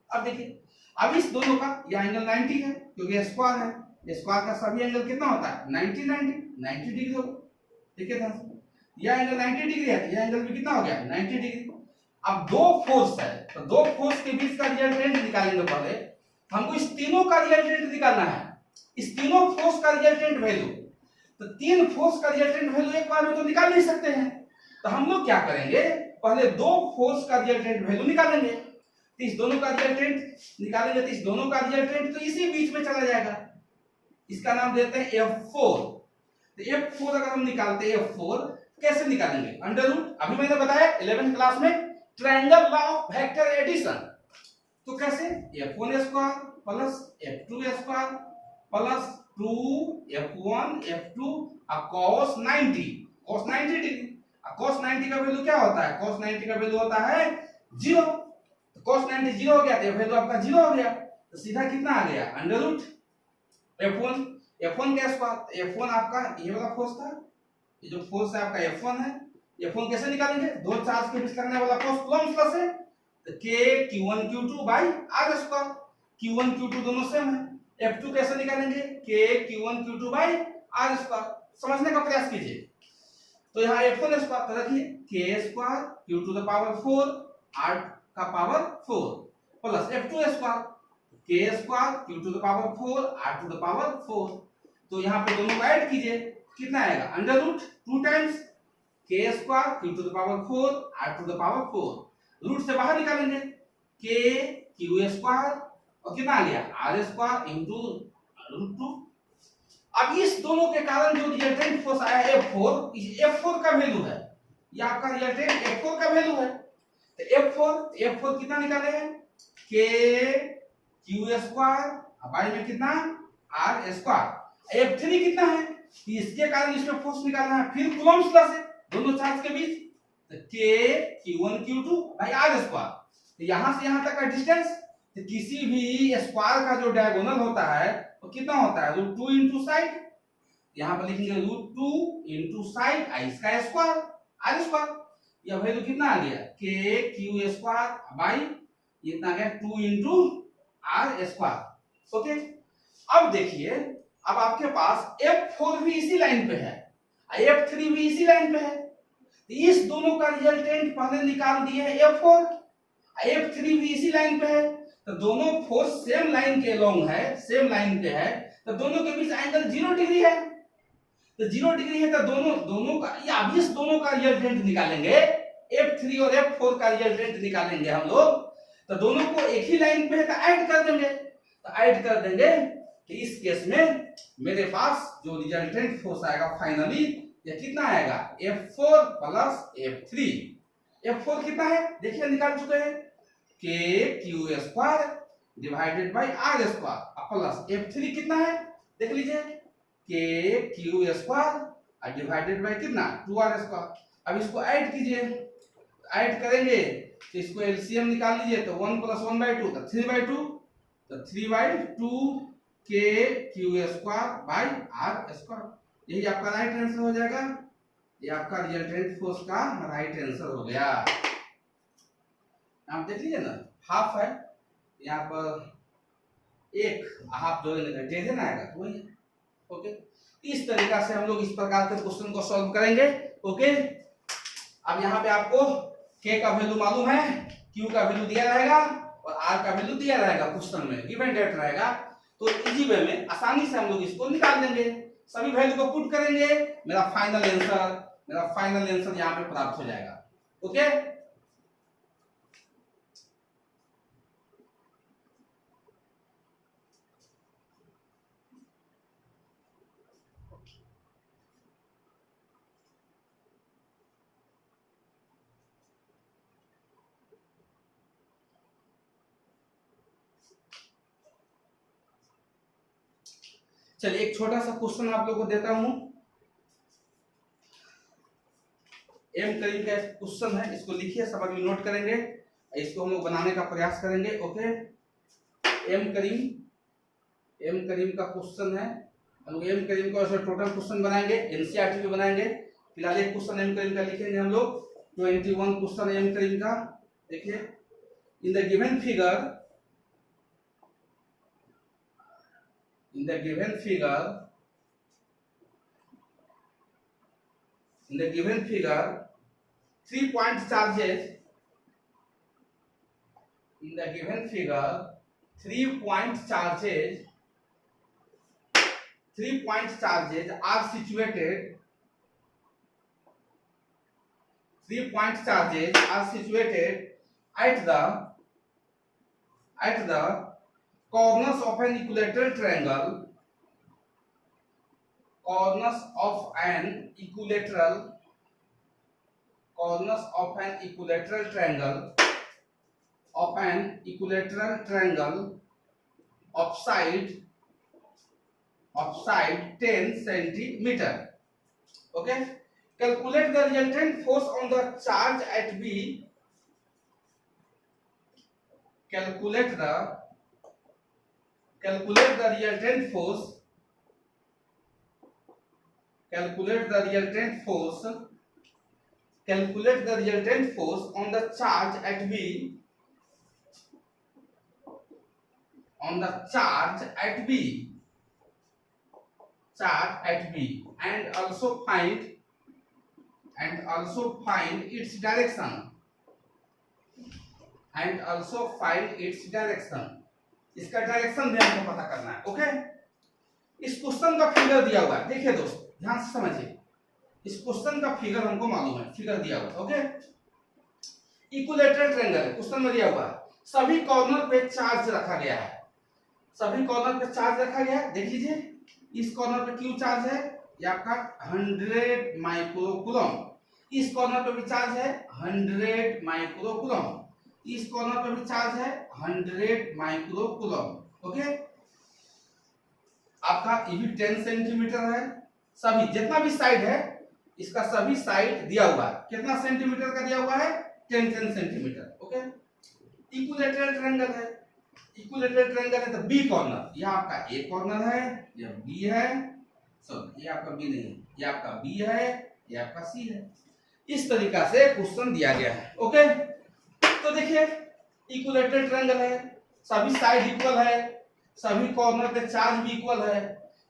अब देखिए, अब इस दोनों का यह एंगल 90 है, क्योंकि स्क्वायर है, स्क्वायर का सभी एंगल कितना होता है 90 डिग्री होगा, ठीक है। यह एंगल 90 डिग्री है, यह एंगल भी कितना हो गया 90 डिग्री। अब दो फोर्स है, तो दो फोर्स के बीच का रिजल्टेंट निकालेंगे, पहले हमको इस तीनों का रिजल्टेंट निकालना है, इस तीनों फोर्स का रिजल्टेंट वैल्यू, तो तीन फोर्स का रिजल्टेंट वैल्यू एक बार में तो निकाल नहीं सकते हैं, तो हम लोग क्या करेंगे, पहले दो फोर्स का रिजल्टेंट वैल्यू निकालेंगे, तो इस दोनों का रिजल्टेंट निकालेंगे, तो इस दोनों का रिजल्टेंट तो इसी बीच में चला जाएगा, इसका नाम देते हैं F4। तो F4 अगर हम निकालते हैं, F4 कैसे निकालेंगे, अंडर रूट, अभी मैंने बताया 11th क्लास में triangle law of vector addition, तो कैसे F1 square plus F2 square plus F2 F1 F2 cos 90 degree. cos 90 का वैल्यू क्या होता है? cos 90 का वैल्यू होता है 0। तो cos 90 0 हो गया तो वैल्यू आपका 0 हो गया, तो सीधा कितना आ गया? अंडर रूट F1 क्या स्क्वायर। F1 आपका ये वाला फोर्स था, ये जो फोर्स है आपका F1 है। F1 कैसे निकालेंगे? दो चार्ज के बीच करने वाला फोर्स कूलम्ब प्लस है, तो K Q1 Q2 by R square. Q1 Q2 दोनों सेम है। F2 कैसे निकालेंगे? K Q1 Q2 by R square. समझने का प्रयास कीजिए। तो यहाँ F1 स्क्वायर तो रखिए K square Q to the power 4 R का power 4 plus F2 square K square Q to the power 4 R to the power 4। तो यहाँ पे दोनों को ऐड कीजिए, कितना आएगा? Under root 2 times K square Q to the power 4 R to the power 4। Root से बाहर निकालेंगे K Q स्क्वायर और कितना आ गया? R square into root 2। अब इस दोनों के कारण जो रिजल्टेंट फोर्स आया है F4, इस F4 का वैल्यू है, ये आपका रिजल्टेंट F4 का वैल्यू है। तो F4 कितना निकाले हैं? K Q स्क्वायर बाई में कितना? R square. F3 कितना है? इसके कारण इसमें फोर्स निकालना है, फिर कूलम्ब प्लस है दोनों चार्ज के बीच, तो K Q1 Q2 by R square. तो यहां से यहां तक का डिस्टेंस, तो किसी भी स्क्वायर का जो डायगोनल होता है वो कितना होता है? Root 2 into side. यहां पर लिखेंगे रूट 2 इंटू साइड आई इसका स्क्वायर आर स्क्वायर। यह वैल्यू कितना आ गया? के क्यू स्क्वायर बाई इतना आ गया 2 इंटू आर स्क्वायर। ओके, अब देखिए, अब आपके पास F4 भी इसी लाइन पे है, F3 भी इसी लाइन पे है, तो इस दोनों का रिजल्टेंट पहले निकाल दिए है F4, F3 भी इसी लाइन पे है, तो दोनों फोर्स सेम लाइन के अलोंग है, सेम लाइन पे है, तो दोनों के बीच एंगल 0 डिग्री है। तो 0 डिग्री है तो दोनों का, या अब इस दोनों का रिजल्टेंट निकालेंगे, F3 और F4 का रिजल्टेंट निकालेंगे हम लोग, तो दोनों को एक ही लाइन पे है तो ऐड कर देंगे। तो ऐड कर देंगे तो इस केस में मेरे पास जो रिजल्टेंट फोर्स आएगा फाइनली, ये कितना आएगा? F4 plus F3। F4 कितना है? देखिए निकाल चुके हैं, K Q square divided by R square plus F3 कितना है? देख लीजिए, K Q square divided by कितना? 2R square. अब इसको ऐड कीजिए, ऐड करेंगे तो इसको एलसीएम निकाल लीजिए, तो 1 प्लस 1 बाय 2 तो 3/2, तो 3/2 K Q square by R square. यही आपका राइट आंसर हो जाएगा। ये आपका रिजल्टेंट फोर्स का राइट आंसर हो गया। आप देख लीजिए ना, हाफ है यहाँ पर, एक हाफ जो है ना आएगा तो वही। ओके, इस तरीका से हम लोग इस प्रकार के क्वेश्चन को सॉल्व करेंगे। ओके, अब यहाँ पे आपको K का वैल्यू मालूम है, Q का वैल्यू दिया रहेगा और R का वैल्यू दिया रहेगा, क्वेश्चन में गिवन डेट रहेगा, तो इजी वे में आसानी से हम लोग इसको निकाल देंगे। सभी वैल्यू को पुट करेंगे, मेरा फाइनल आंसर यहाँ पे प्राप्त हो जाएगा। ओके, चलिए एक छोटा सा क्वेश्चन आप लोगों को देता हूं। एम करीब का क्वेश्चन है, इसको लिखिए, सब अभी नोट करेंगे, इसको हम लोग बनाने का प्रयास करेंगे। ओके, एम करीम का क्वेश्चन है, हम लोग एम करीम का टोटल क्वेश्चन बनाएंगे, एनसीईआरटी में बनाएंगे। फिलहाल एक क्वेश्चन एम करीम का लिखेंगे हम लोग, 21 क्वेश्चन एम करीम का। देखिए, in the given figure in the given figure 3 point charges, in the given figure 3 point charges are situated, 3 point charges are situated at the corners of an equilateral triangle, corners of an equilateral triangle of side of side 10 centimeter. Okay, calculate the resultant force on the charge at B. Calculate the resultant force. Calculate the resultant force. Calculate the resultant force on the charge at B. On the charge at B. Charge at B, and also find its direction. And also find its direction. इसका डायरेक्शन भी हमको पता करना है. ओके, इस क्वेश्चन का फिगर दिया हुआ है. देखिए दोस्तों, ध्यान से समझिए. इस क्वेश्चन का फिगर हमको मालूम है. फिगर दिया हुआ है. ओके, इक्विलेटरल ट्रायंगल है. क्वेश्चन में दिया हुआ है सभी कॉर्नर पे चार्ज रखा गया है. सभी कॉर्नर पे चार्ज रखा गया है. देख लीजिए, इस कॉर्नर पे क्यू चार्ज है, ये आपका 100 माइक्रोकूलम. इस कॉर्नर पे भी चार्ज है 100 माइक्रोकूलम. इस कॉर्नर पे भी चार्ज है 100 माइक्रोकूलम. ओके, आपका ये भी 10 सेंटीमीटर है. सभी जितना भी साइड है इसका सभी साइड दिया हुआ है. कितना सेंटीमीटर का दिया हुआ है? 10 सेंटीमीटर. ओके, इक्विलेटरल ट्रायंगल है. इक्विलेटरल ट्रायंगल है तो बी कॉर्नर, यह आपका ए कॉर्नर है, यह बी है. सॉरी, ये आपका बी नहीं है, ये आपका बी है, ये आपका सी है. इस तरीका से क्वेश्चन दिया गया है. ओके, तो देखिए इक्विलेटरल ट्रायंगल है, सभी साइड इक्वल है, सभी कॉर्नर पे चार्ज भी इक्वल है.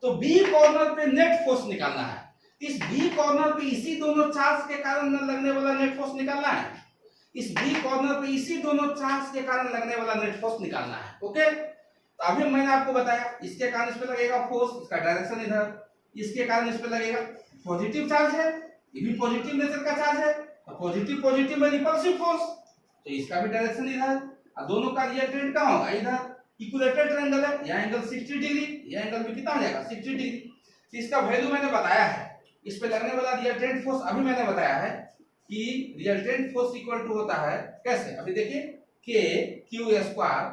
तो बी कॉर्नर पे नेट फोर्स निकालना है. इस बी कॉर्नर पे इसी दोनों चार्ज के कारण लगने वाला नेट फोर्स निकालना है. इस बी कॉर्नर पे इसी दोनों चार्ज के कारण लगने वाला नेट फोर्स निकालना है. ओके, तो अभी मैंने आपको बताया इसके कारण इस पे लगेगा फोर्स, इसका डायरेक्शन इधर. इसके कारण इस पे लगेगा पॉजिटिव चार्ज है, ये भी पॉजिटिव नेचर का चार्ज है, तो पॉजिटिव पॉजिटिव में रिपल्सिव फोर्स, तो इसका भी डायरेक्शन इधर. और दोनों का रिजल्टेंट कहां होगा? इधर. इक्विलेटरल ट्रायंगल है, यह एंगल 60 डिग्री, यह एंगल भी कितना हो जाएगा? 60 डिग्री. तो इसका वैल्यू मैंने बताया है. इस पे लगने वाला रिजल्टेंट फोर्स अभी मैंने बताया है कि रिजल्टेंट फोर्स इक्वल टू होता है कैसे. अभी देखिए, k q स्क्वायर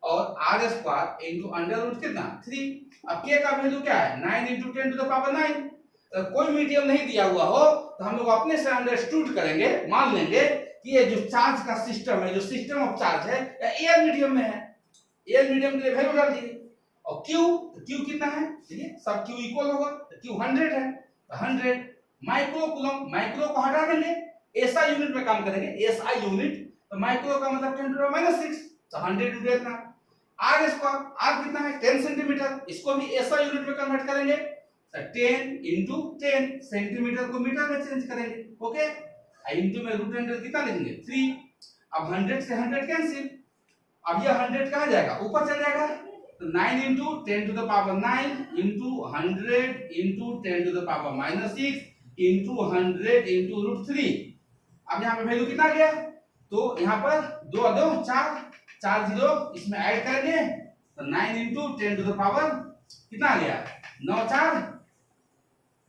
और r square into under root कितना 3. अब k का वैल्यू क्या है? 9 × 10 टू द पावर 9. कोई मीडियम नहीं दिया हुआ हो तो हम लोग अपने से अंडरस्टूड करेंगे, मान लेंगे कि ये जो चार्ज का सिस्टम है, जो सिस्टम ऑफ चार्ज है, एयर मीडियम में है. एयर मीडियम के लिए वैल्यू डाल दिए. और q कितना है? देखिए सब q इक्वल होगा, तो q 100 है, तो 100 माइक्रोकूलम. माइक्रो को हटा देंगे, एसआई यूनिट में काम करेंगे. एसआई यूनिट, तो माइक्रो का मतलब 10 टू द -6, तो 100 टू द इतना. r स्क्वायर, r कितना है? 10 सेंटीमीटर. इसको भी एसआई यूनिट में कन्वर्ट करेंगे, तो 10 × 10 सेंटीमीटर को मीटर में चेंज करेंगे. ओके, इनटू में रूट अंडर कितना लिखेंगे? 3. अब 100 से 100 कैंसिल. अब ये 100 कहां जाएगा? ऊपर चल जाएगा. तो 9 × 10 to the power 9 × 100 × 10 to the power -6 × 100 × √3. अब यहाँ पे वैल्यू कितना गया? तो यहाँ पर 2 2 4 4 0 इसमें ऐड करेंगे, तो 9 × 10 टू द पावर कितना आ गया? 9 4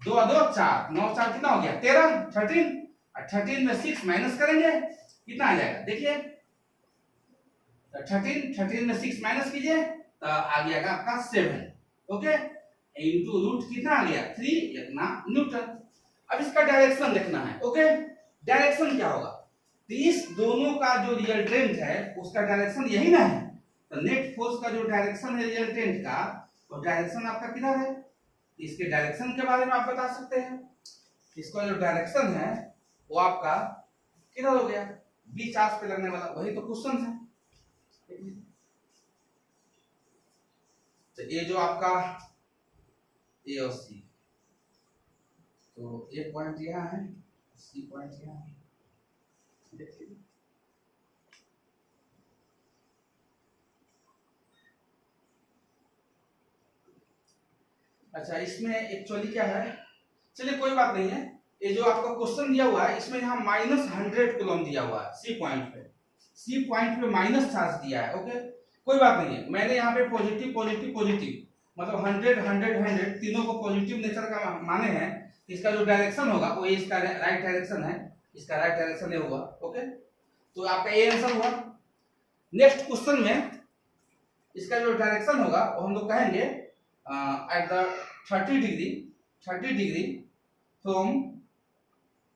2 2 4 9 4 कितना हो गया? 13 13. 13 में 6 माइनस करेंगे, कितना आ जाएगा? देखिए, 13 में 6 माइनस कीजिए तो आ गया आपका 7. ओके, इनटू रूट कितना आ गया? 3 इतना न्यूटन. अब इसका डायरेक्शन देखना है. ओके, डायरेक्शन क्या होगा? तो इस दोनों का जो रिजल्टेंट है उसका डायरेक्शन यही ना है. तो नेट फोर्स का जो डायरेक्शन है रिजल्टेंट का, वो डायरेक्शन आपका किधर है? इसके डायरेक्शन के बारे में आप बता सकते हैं. इसका जो डायरेक्शन है वो आपका किधर हो गया? बी चार्ज पे लगने वाला, वही तो क्वेश्चन है. तो ये जो आपका ए और सी, तो ए पॉइंट यहाँ है, सी पॉइंट यहाँ है. देखिए, अच्छा इसमें एक्चुअली क्या है, चलिए कोई बात नहीं है. ये जो आपका क्वेश्चन दिया हुआ है इसमें यहाँ -100 कूलम दिया हुआ है. सी पॉइंट पे माइनस चार्ज दिया है. ओके, कोई बात नहीं है. मैंने यहाँ पे पॉजिटिव पॉजिटिव पॉजिटिव मतलब 100 100 100 तीनों को पॉजिटिव नेचर का माने हैं. इसका जो डायरेक्शन होगा वो इसका राइट डायरेक्शन है, इसका राइट डायरेक्शन ये होगा. ओके, तो आपका ए आंसर हुआ. नेक्स्ट क्वेश्चन में इसका जो डायरेक्शन होगा वो हम लोग कहेंगे at the 30 डिग्री फ्रॉम,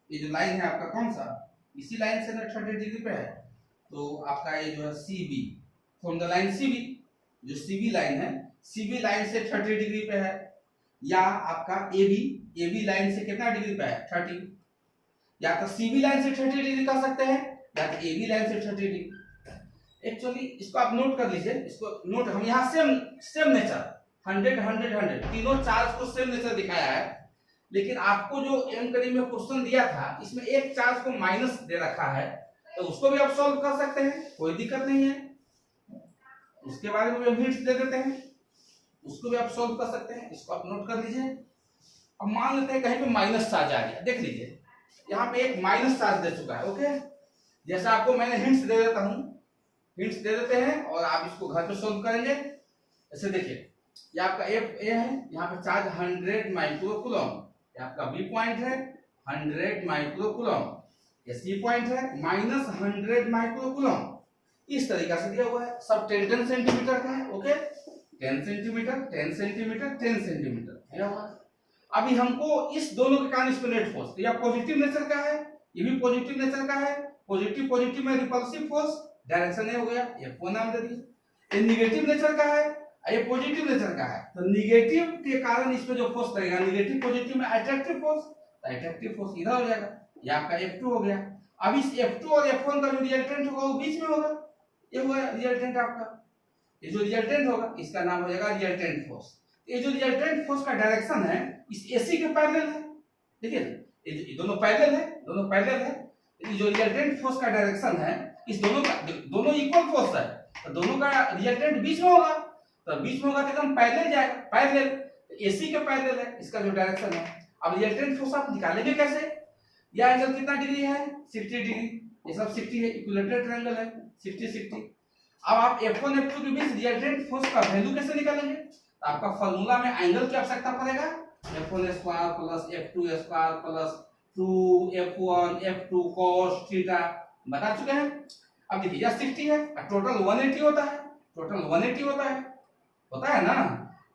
ये जो लाइन है आपका कौन सा, इसी लाइन से ना 30 डिग्री पे है, तो आपका ये जो है CB, from the line CB, जो CB लाइन है, CB लाइन से 30 डिग्री पे है, या आपका AB लाइन से कितना डिग्री पे है 30, या तो CB लाइन से 30 डिग्री कर सकते हैं, या तो AB लाइन से 30 डिग्री। एक्चुअली इसको आप नोट कर लीजिए, इसको नोट, हम यहाँ सेम नेचर 100 तीनों चार्ज को सेम नेचर दिखाया है, लेकिन आपको जो एम में क्वेश्चन दिया था इसमें एक चार्ज को माइनस दे रखा है, तो उसको भी आप सॉल्व कर सकते हैं, कोई दिक्कत नहीं है, उसके बारे में भी हिंट्स दे देते हैं, उसको भी आप सॉल्व कर सकते हैं, इसको आप नोट कर लीजिए। अब मान लेते हैं कहीं पे माइनस चार्ज आ गया, देख लीजिए यहाँ पे एक माइनस चार्ज दे चुका है, ओके, जैसा आपको मैंने हिंट्स दे देता हूँ, हिंट्स दे देते हैं और आप इसको घर पे सॉल्व करेंगे। ऐसे देखिए, ये आपका ए है, यहाँ पे चार्ज 100 माइक्रोकूलम, ये आपका बी पॉइंट है 100 माइक्रोकूलम, ये सी पॉइंट है -100 माइक्रोकूलम, इस तरीका से दिया हुआ है, सब 10 सेंटीमीटर का है, ओके, 10 सेंटीमीटर 10 सेंटीमीटर 10 सेंटीमीटर दिया हुआ है। अभी हमको इस दोनों के कारण इसमें नेट फोर्स, तो यह पॉजिटिव नेचर का है, ये भी पॉजिटिव नेचर का है, पॉजिटिव में रिपल्सिव फोर्स, डायरेक्शन हो गया, ये F1 नाम दे दिया। ये नेगेटिव नेचर का है, ये पॉजिटिव नेचर का है, तो नेगेटिव के कारण इस पे जो फोर्स लगेगा, नेगेटिव पॉजिटिव में अट्रैक्टिव फोर्स, तो अट्रैक्टिव फोर्स इधर हो जाएगा, ये आपका F2 हो गया। अब इस F2 और F1 का जो रिजल्टेंट होगा वो बीच में होगा, ये हुआ रिजल्टेंट आपका, ये जो रिजल्टेंट होगा इसका नाम हो जाएगा रिजल्टेंट फोर्स। ये जो रिजल्टेंट फोर्स का डायरेक्शन है इस AC के पैरेलल है, देखिए ये दोनों पैरेलल है, ये जो रिजल्टेंट फोर्स का डायरेक्शन है इस दोनों इक्वल फोर्स है, तो दोनों का रिजल्टेंट बीच में होगा, तो बीच में होगा तो एकदम पैरेलल जाएगा, पैरेलल AC के पैरेलल है इसका जो डायरेक्शन है। अब रिजल्टेंट फोर्स आप निकालेंगे कैसे, यह एंगल कितना डिग्री है 60 डिग्री, ये सब 60 है, इक्विलेटरल ट्रायंगल है 60। अब आप F1 F2 के बीच रिजल्टेंट फोर्स का वैल्यू कैसे निकालेंगे, तो आपका फार्मूला में एंगल की आवश्यकता पड़ेगा, F1 square plus F2 square plus 2F1 F2 cos theta, बता चुके हैं। अब देखिए यह 60 है, टोटल 180 होता है, टोटल 180 होता है ना,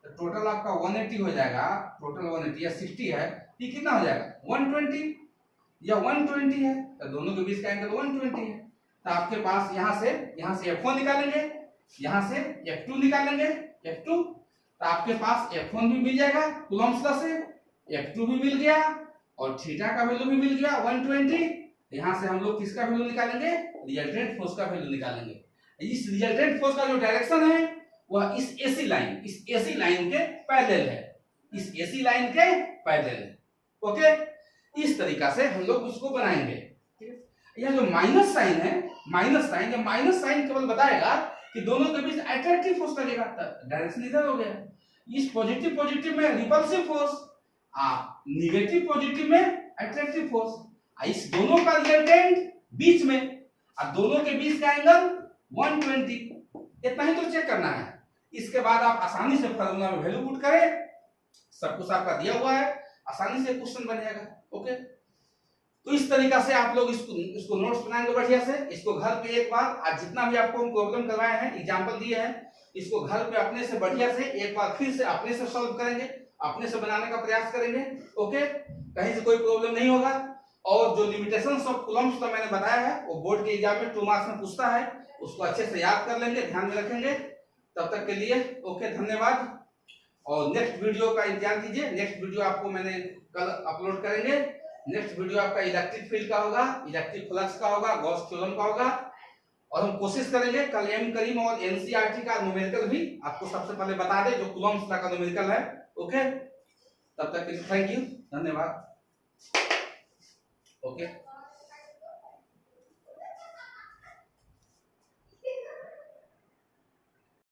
तो टोटल आपका 180 हो जाएगा, टोटल 180, या 60 है, ये कितना हो जाएगा 120, या 120 है, तो दोनों के बीच का एंगल 120 है, तो आपके पास यहाँ से F1 निकालेंगे, यहाँ से F2 निकालेंगे, F2, तो आपके पास F1 भी मिल जाएगा कूलम्ब्स लॉ से, F2 भी मिल गया और थीटा का वैल्यू भी मिल गया 120, यहाँ से हम लोग किसका वैल्यू निकालेंगे, रिजल्टेंट फोर्स का वैल्यू निकालेंगे। इस रिजल्टेंट फोर्स का जो डायरेक्शन है वह इस AC लाइन के पैरेलल है, इस AC लाइन के पैरेलल है, ओके, इस तरीका से हम लोग उसको बनाएंगे। यह जो माइनस साइन है, माइनस साइन केवल बताएगा कि दोनों के बीच अट्रैक्टिव फोर्स लगेगा, डायरेक्शन इधर हो गया, इस पॉजिटिव में रिपल्सिव फोर्स, नेगेटिव पॉजिटिव में अट्रैक्टिव फोर्स, इस दोनों का रिजल्टेंट बीच में, और दोनों के बीच का एंगल 120, इतना ही तो चेक करना है। इसके बाद आप आसानी से फार्मूला में वैल्यू पुट करें, सब कुछ आपका दिया हुआ है, आसानी से क्वेश्चन बन जाएगा, ओके। तो इस तरीका से आप लोग इसको नोट्स बनाएंगे बढ़िया से, इसको घर पे एक बार, आज जितना भी आपको प्रॉब्लम करवाए हैं, एग्जांपल दिए हैं, इसको घर पे अपने से बढ़िया से एक बार फिर से अपने से सॉल्व करेंगे, अपने से बनाने का प्रयास करेंगे, ओके, कहीं से कोई प्रॉब्लम नहीं होगा। और जो लिमिटेशंस ऑफ कूलम्ब्स का मैंने बताया है वो बोर्ड के एग्जाम में 2 मार्क्स में पूछता है, उसको अच्छे से याद कर लेंगे, ध्यान में रखेंगे। तब तक के लिए ओके, धन्यवाद, और नेक्स्ट वीडियो का इंतजार कीजिए, नेक्स्ट वीडियो आपको मैंने कल अपलोड करेंगे। नेक्स्ट वीडियो आपका इलेक्ट्रिक फील्ड का होगा, इलेक्ट्रिक फ्लक्स का होगा, गॉस थ्योरम का होगा, और हम कोशिश करेंगे कल एम करीम और एनसीईआरटी का न्यूमेरिकल भी आपको सबसे पहले बता दे, जो कूलम्ब्स का न्यूमेरिकल है, ओके। तब तक के लिए थैंक यू, धन्यवाद, ओके।